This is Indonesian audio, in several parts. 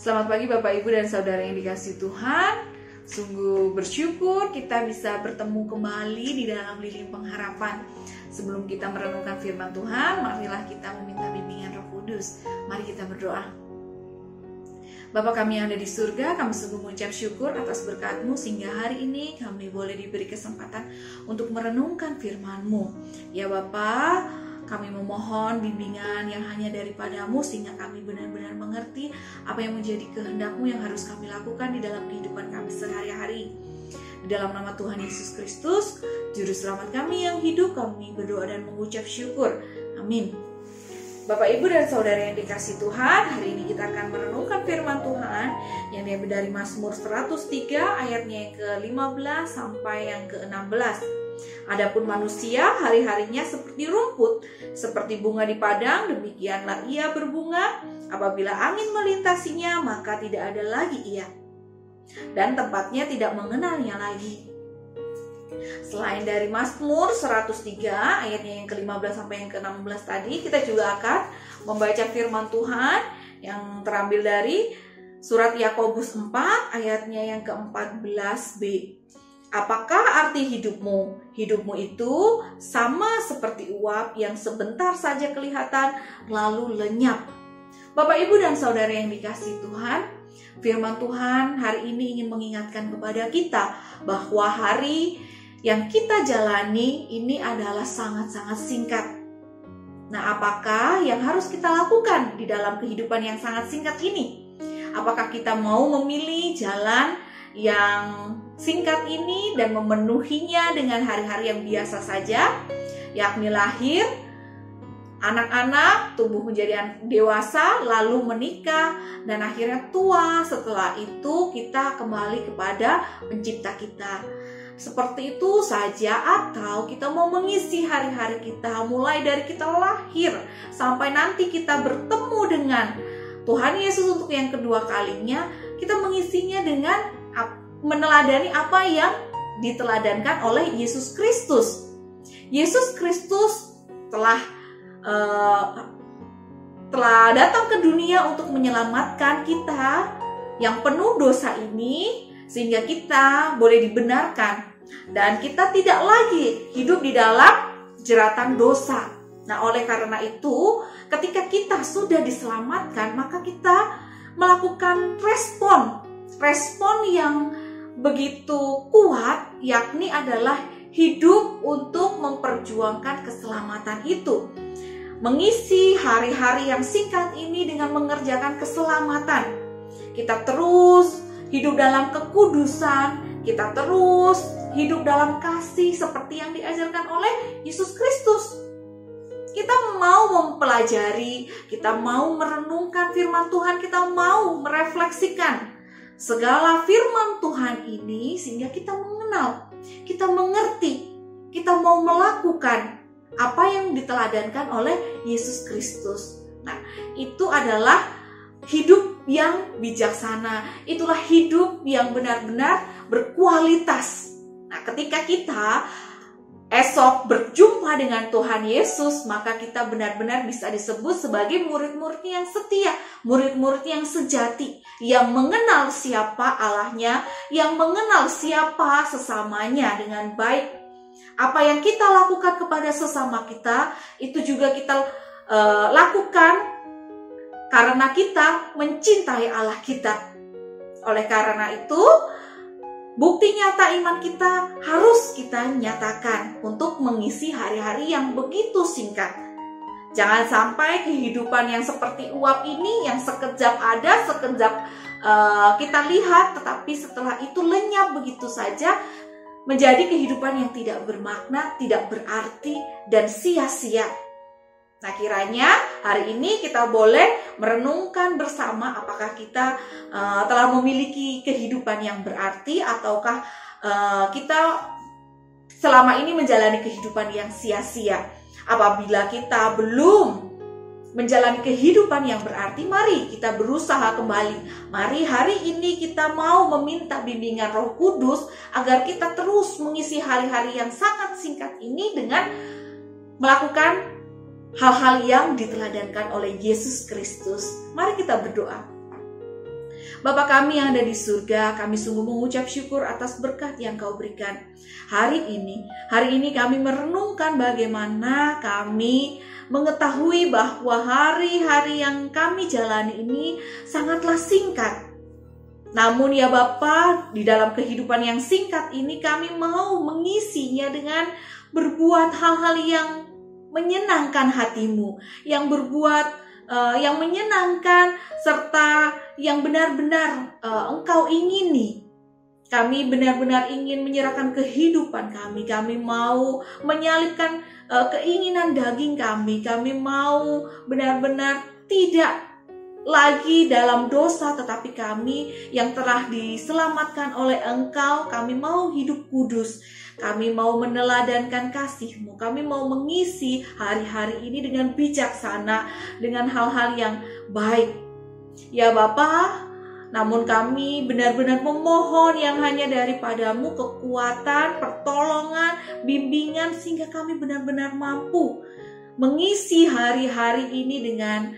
Selamat pagi Bapak Ibu dan Saudara yang dikasihi Tuhan. Sungguh bersyukur kita bisa bertemu kembali di dalam Lilin Pengharapan. Sebelum kita merenungkan firman Tuhan, marilah kita meminta bimbingan Roh Kudus. Mari kita berdoa. Bapa kami yang ada di surga, kami sungguh mengucap syukur atas berkat-Mu sehingga hari ini kami boleh diberi kesempatan untuk merenungkan firman-Mu. Ya Bapa, kami memohon bimbingan yang hanya daripada-Mu sehingga kami benar-benar mengerti apa yang menjadi kehendak-Mu yang harus kami lakukan di dalam kehidupan kami sehari-hari. Di dalam nama Tuhan Yesus Kristus, Juru Selamat kami yang hidup, kami berdoa dan mengucap syukur. Amin. Bapak, Ibu, dan Saudara yang dikasihi Tuhan, hari ini kita akan merenungkan firman Tuhan yang diambil dari Mazmur 103 ayatnya yang ke-15 sampai yang ke-16. Adapun manusia hari-harinya seperti rumput, seperti bunga di padang, demikianlah ia berbunga. Apabila angin melintasinya, maka tidak ada lagi ia, dan tempatnya tidak mengenalnya lagi. Selain dari Mazmur 103 ayatnya yang ke-15 sampai yang ke-16 tadi, kita juga akan membaca firman Tuhan yang terambil dari surat Yakobus 4 ayatnya yang ke-14b. Apakah arti hidupmu? Hidupmu itu sama seperti uap yang sebentar saja kelihatan lalu lenyap. Bapak, Ibu, dan Saudara yang dikasihi Tuhan, firman Tuhan hari ini ingin mengingatkan kepada kita bahwa hari yang kita jalani ini adalah sangat-sangat singkat. Nah, apakah yang harus kita lakukan di dalam kehidupan yang sangat singkat ini? Apakah kita mau memilih jalan yang singkat ini dan memenuhinya dengan hari-hari yang biasa saja, yakni lahir, anak-anak, tumbuh menjadi dewasa, lalu menikah, dan akhirnya tua. Setelah itu kita kembali kepada pencipta kita. Seperti itu saja, atau kita mau mengisi hari-hari kita mulai dari kita lahir sampai nanti kita bertemu dengan Tuhan Yesus untuk yang kedua kalinya, kita mengisinya dengan meneladani apa yang diteladankan oleh Yesus Kristus. Yesus Kristus telah datang ke dunia untuk menyelamatkan kita yang penuh dosa ini, sehingga kita boleh dibenarkan dan kita tidak lagi hidup di dalam jeratan dosa. Nah, oleh karena itu, ketika kita sudah diselamatkan, maka kita melakukan respon yang begitu kuat, yakni adalah hidup untuk memperjuangkan keselamatan itu. Mengisi hari-hari yang singkat ini dengan mengerjakan keselamatan. Kita terus hidup dalam kekudusan, kita terus hidup dalam kasih seperti yang diajarkan oleh Yesus Kristus. Kita mau mempelajari, kita mau merenungkan firman Tuhan, kita mau merefleksikan segala firman Tuhan ini sehingga kita mengenal, kita mengerti, kita mau melakukan apa yang diteladankan oleh Yesus Kristus. Nah, itu adalah hidup yang bijaksana, itulah hidup yang benar-benar berkualitas. Nah, ketika kita esok berjumpa dengan Tuhan Yesus, maka kita benar-benar bisa disebut sebagai murid-muridnya yang setia, murid-muridnya yang sejati, yang mengenal siapa Allahnya, yang mengenal siapa sesamanya dengan baik. Apa yang kita lakukan kepada sesama kita, itu juga kita lakukan karena kita mencintai Allah kita. Oleh karena itu, bukti nyata iman kita harus kita nyatakan untuk mengisi hari-hari yang begitu singkat. Jangan sampai kehidupan yang seperti uap ini yang sekejap ada, sekejap kita lihat, tetapi setelah itu lenyap begitu saja, menjadi kehidupan yang tidak bermakna, tidak berarti, dan sia-sia. Nah, kiranya hari ini kita boleh merenungkan bersama apakah kita telah memiliki kehidupan yang berarti, ataukah kita selama ini menjalani kehidupan yang sia-sia. Apabila kita belum menjalani kehidupan yang berarti, mari kita berusaha kembali. Mari hari ini kita mau meminta bimbingan Roh Kudus agar kita terus mengisi hari-hari yang sangat singkat ini dengan melakukan hal-hal yang diteladankan oleh Yesus Kristus. Mari kita berdoa. Bapa kami yang ada di surga, kami sungguh mengucap syukur atas berkat yang Kau berikan hari ini. Hari ini kami merenungkan bagaimana kami mengetahui bahwa hari-hari yang kami jalani ini sangatlah singkat. Namun ya Bapa, di dalam kehidupan yang singkat ini kami mau mengisinya dengan berbuat hal-hal yang menyenangkan hati-Mu, yang yang menyenangkan serta yang benar-benar Engkau ingini. Kami benar-benar ingin menyerahkan kehidupan kami. Kami mau menyalipkan keinginan daging kami. Kami mau benar-benar tidak lagi dalam dosa, tetapi kami yang telah diselamatkan oleh Engkau, kami mau hidup kudus. Kami mau meneladankan kasih-Mu. Kami mau mengisi hari-hari ini dengan bijaksana, dengan hal-hal yang baik. Ya Bapa, namun kami benar-benar memohon yang hanya daripada-Mu kekuatan, pertolongan, bimbingan, sehingga kami benar-benar mampu mengisi hari-hari ini dengan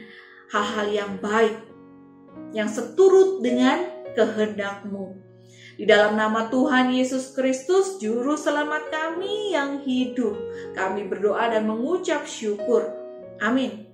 hal-hal yang baik, yang seturut dengan kehendak-Mu. Di dalam nama Tuhan Yesus Kristus, Juru Selamat kami yang hidup, kami berdoa dan mengucap syukur. Amin.